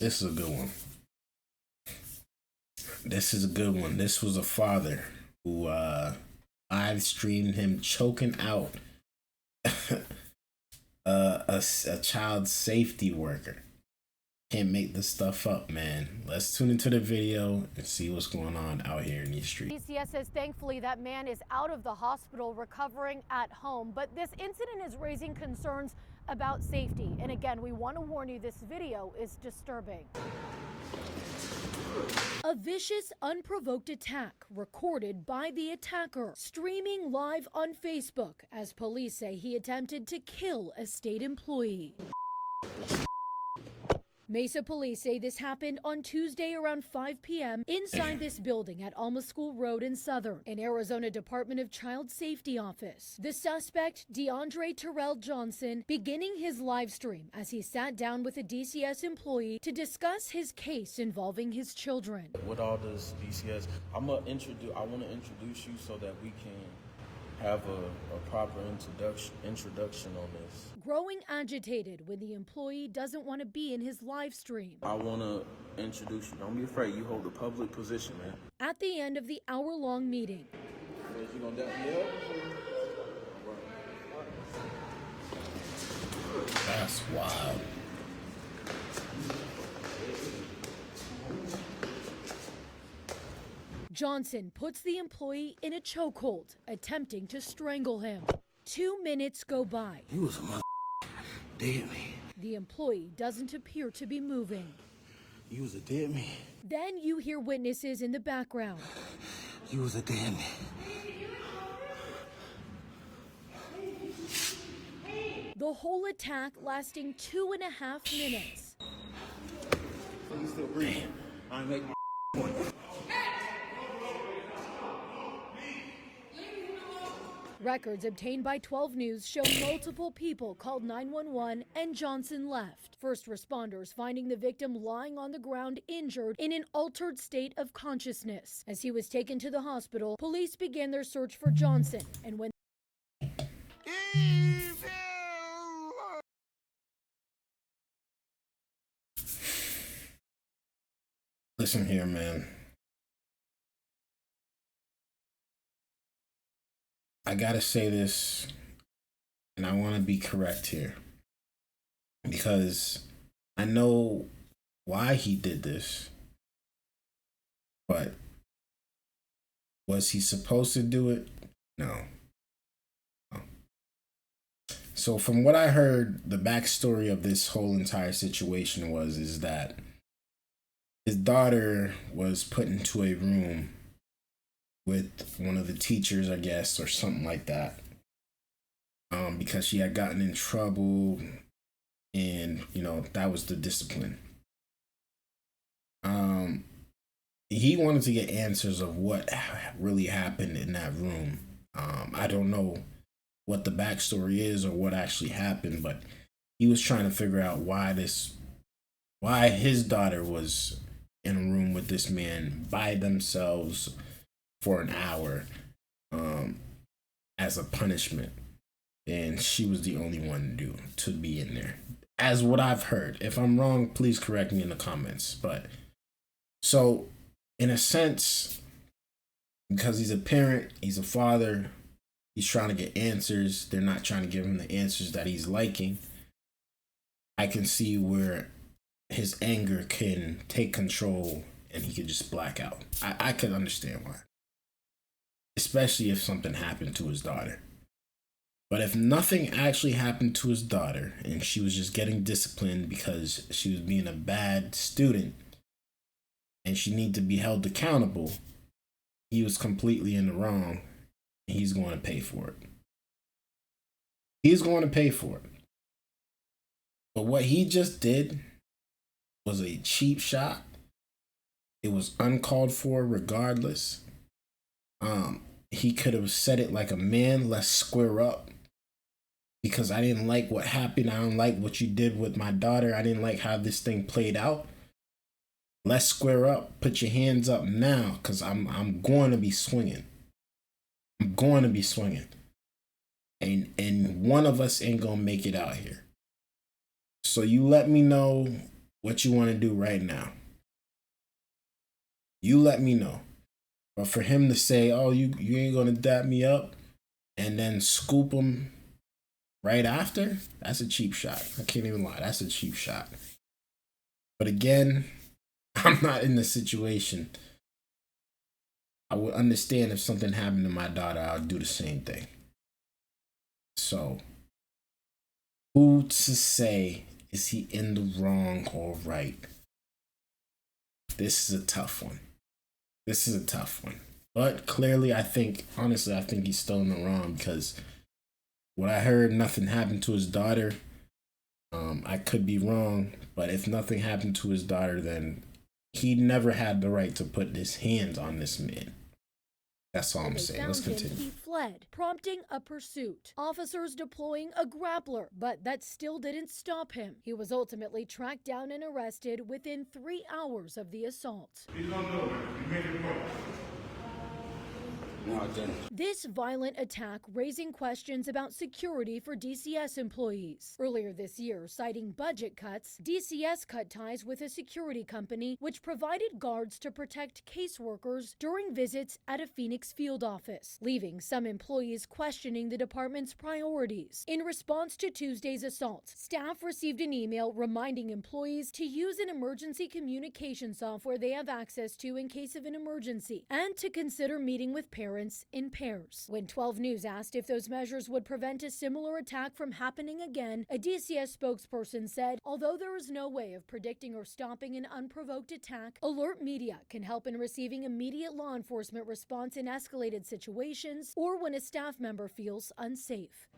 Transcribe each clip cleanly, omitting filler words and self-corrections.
This is a good one. This is a good one. This was a father who live streamed him choking out a child safety worker. Can't make this stuff up, man. Let's tune into the video and see what's going on out here in these streets. DCS says thankfully that man is out of the hospital recovering at home, but this incident is raising concerns about safety. And again, we want to warn you, this video is disturbing. A vicious, unprovoked attack recorded by the attacker, streaming live on Facebook as police say he attempted to kill a state employee. Mesa police say this happened on Tuesday around 5 p.m. inside this building at Alma School Road in Southern, an Arizona Department of Child Safety office. The suspect, DeAndre Terrell Johnson, beginning his live stream as he sat down with a DCS employee to discuss his case involving his children. With all this DCS, I want to introduce you so that we can have a proper introduction on this. Growing agitated when the employee doesn't want to be in his live stream. I want to introduce you. Don't be afraid. You hold a public position, man. At the end of the hour-long meeting, You gonna dap me up? That's wild. Johnson puts the employee in a chokehold, attempting to strangle him. 2 minutes go by. You was a mother dead man. The employee doesn't appear to be moving. You was a dead man. Then you hear witnesses in the background. You was a dead man. The whole attack lasting 2.5 minutes. You still breathing. I ain't making my point. Records obtained by 12 News show multiple people called 911 and Johnson left. First responders finding the victim lying on the ground injured in an altered state of consciousness. As he was taken to the hospital, police began their search for Johnson, and when Listen here, man. I gotta say this, and I want to be correct here, because I know why he did this, but was he supposed to do it? No. So from what I heard, the backstory of this whole entire situation is that his daughter was put into a room with one of the teachers, I guess, or something like that, because she had gotten in trouble, and that was the discipline. He wanted to get answers of what really happened in that room. I don't know what the backstory is or what actually happened, but he was trying to figure out why his daughter was in a room with this man by themselves for an hour, as a punishment, and she was the only one to be in there, as what I've heard. If I'm wrong, please correct me in the comments. But so, in a sense, because he's a parent, he's a father, he's trying to get answers. They're not trying to give him the answers that he's liking. I can see where his anger can take control and he could just black out. I could understand why, especially if something happened to his daughter. But if nothing actually happened to his daughter and she was just getting disciplined because she was being a bad student and she needed to be held accountable, he was completely in the wrong, and he's going to pay for it. He's going to pay for it. But what he just did was a cheap shot. It was uncalled for regardless. He could have said it like a man, let's square up, because I didn't like what happened. I don't like what you did with my daughter. I didn't like how this thing played out. Let's square up. Put your hands up now, because I'm going to be swinging. I'm going to be swinging. And one of us ain't going to make it out here. So you let me know what you want to do right now. You let me know. But for him to say, oh, you ain't gonna dap me up and then scoop him right after, that's a cheap shot. I can't even lie. That's a cheap shot. But again, I'm not in the situation. I would understand if something happened to my daughter, I would do the same thing. So, who to say, is he in the wrong or right? This is a tough one. But clearly, honestly, I think he's still in the wrong because what I heard, nothing happened to his daughter. I could be wrong, but if nothing happened to his daughter, then he never had the right to put his hands on this man. That's all I'm saying. Let's continue. He fled, prompting a pursuit. Officers deploying a grappler, but that still didn't stop him. He was ultimately tracked down and arrested within 3 hours of the assault. You don't know, man. You made your point. No, I didn't. This violent attack raising questions about security for DCS employees. Earlier this year, citing budget cuts, DCS cut ties with a security company which provided guards to protect caseworkers during visits at a Phoenix field office, leaving some employees questioning the department's priorities. In response to Tuesday's assault, staff received an email reminding employees to use an emergency communication software they have access to in case of an emergency, and to consider meeting with parents in pairs. When 12 News asked if those measures would prevent a similar attack from happening again, a DCS spokesperson said, although there is no way of predicting or stopping an unprovoked attack, alert media can help in receiving immediate law enforcement response in escalated situations or when a staff member feels unsafe.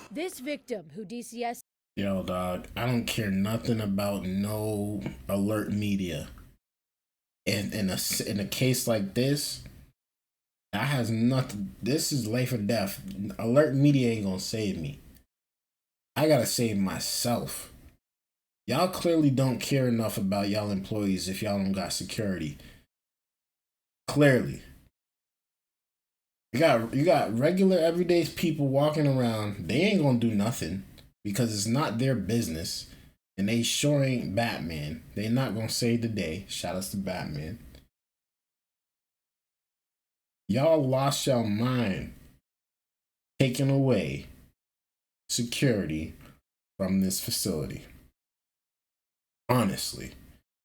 This victim, who DCS... Yo, dog, I don't care nothing about no alert media. And in a case like this, that has nothing. This is life or death. Alert media ain't gonna save me. I gotta save myself. Y'all clearly don't care enough about y'all employees if y'all don't got security. Clearly. You got regular everyday people walking around. They ain't gonna do nothing because it's not their business. And they sure ain't Batman. They not gonna save the day. Shout out to Batman. Y'all lost your mind taking away security from this facility. Honestly.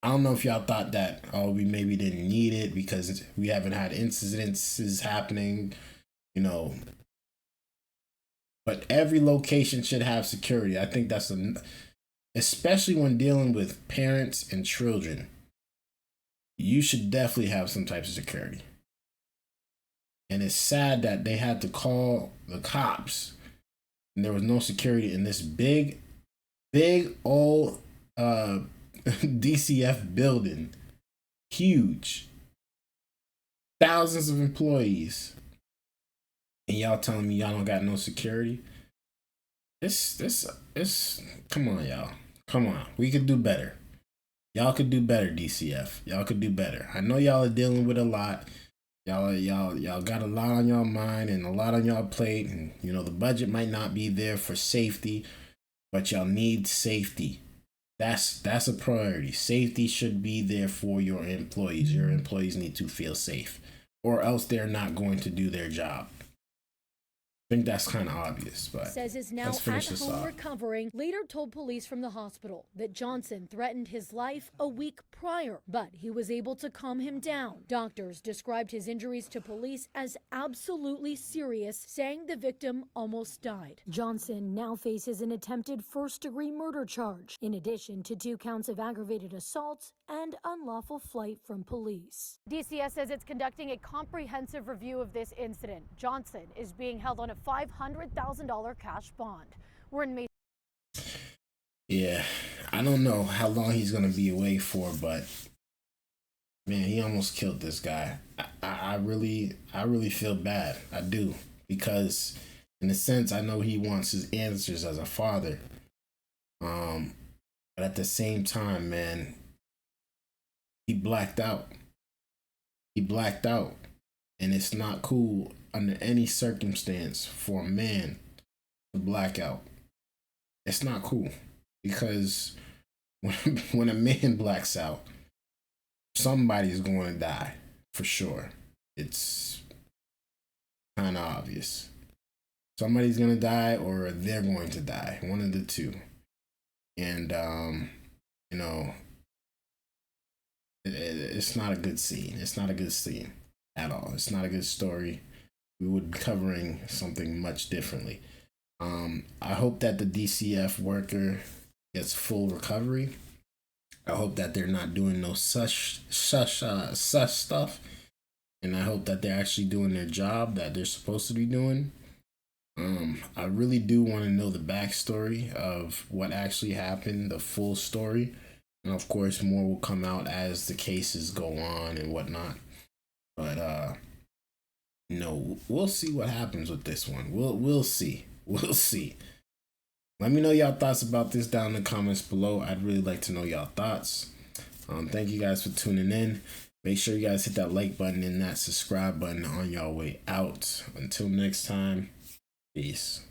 I don't know if y'all thought that, we maybe didn't need it because we haven't had incidences happening, But every location should have security. I think that's especially when dealing with parents and children. You should definitely have some type of security. And it's sad that they had to call the cops and there was no security in this big old DCF building. Huge. Thousands of employees. And y'all telling me y'all don't got no security? This come on, y'all. Come on. We could do better. Y'all could do better, DCF. Y'all could do better. I know y'all are dealing with a lot. Y'all got a lot on y'all mind and a lot on y'all plate, and the budget might not be there for safety, but y'all need safety. That's a priority. Safety should be there for your employees. Your employees need to feel safe, or else they're not going to do their job. I think that's kind of obvious, but says is now at home recovering. Later told police from the hospital that Johnson threatened his life a week prior, but he was able to calm him down. Doctors described his injuries to police as absolutely serious, saying the victim almost died. Johnson now faces an attempted first-degree murder charge, in addition to 2 counts of aggravated assault and unlawful flight from police. DCS says it's conducting a comprehensive review of this incident. Johnson is being held on a $500,000 cash bond. We're in May. Yeah, I don't know how long he's gonna be away for, but man, he almost killed this guy. I really feel bad. I do, because in a sense, I know he wants his answers as a father. But at the same time, man, he blacked out. And it's not cool under any circumstance for a man to black out. It's not cool, because when a man blacks out, somebody's going to die for sure. It's kind of obvious. Somebody's going to die or they're going to die. One of the two. And, you know, it's not a good scene. It's not a good scene at all. It's not a good story. We would be covering something much differently. I hope that the DCF worker gets full recovery. I hope that they're not doing no such stuff. And I hope that they're actually doing their job that they're supposed to be doing. I really do want to know the backstory of what actually happened, the full story. And of course, more will come out as the cases go on and whatnot. But, you know, we'll see what happens with this one. We'll see. We'll see. Let me know y'all thoughts about this down in the comments below. I'd really like to know y'all thoughts. Thank you guys for tuning in. Make sure you guys hit that like button and that subscribe button on y'all way out. Until next time, peace.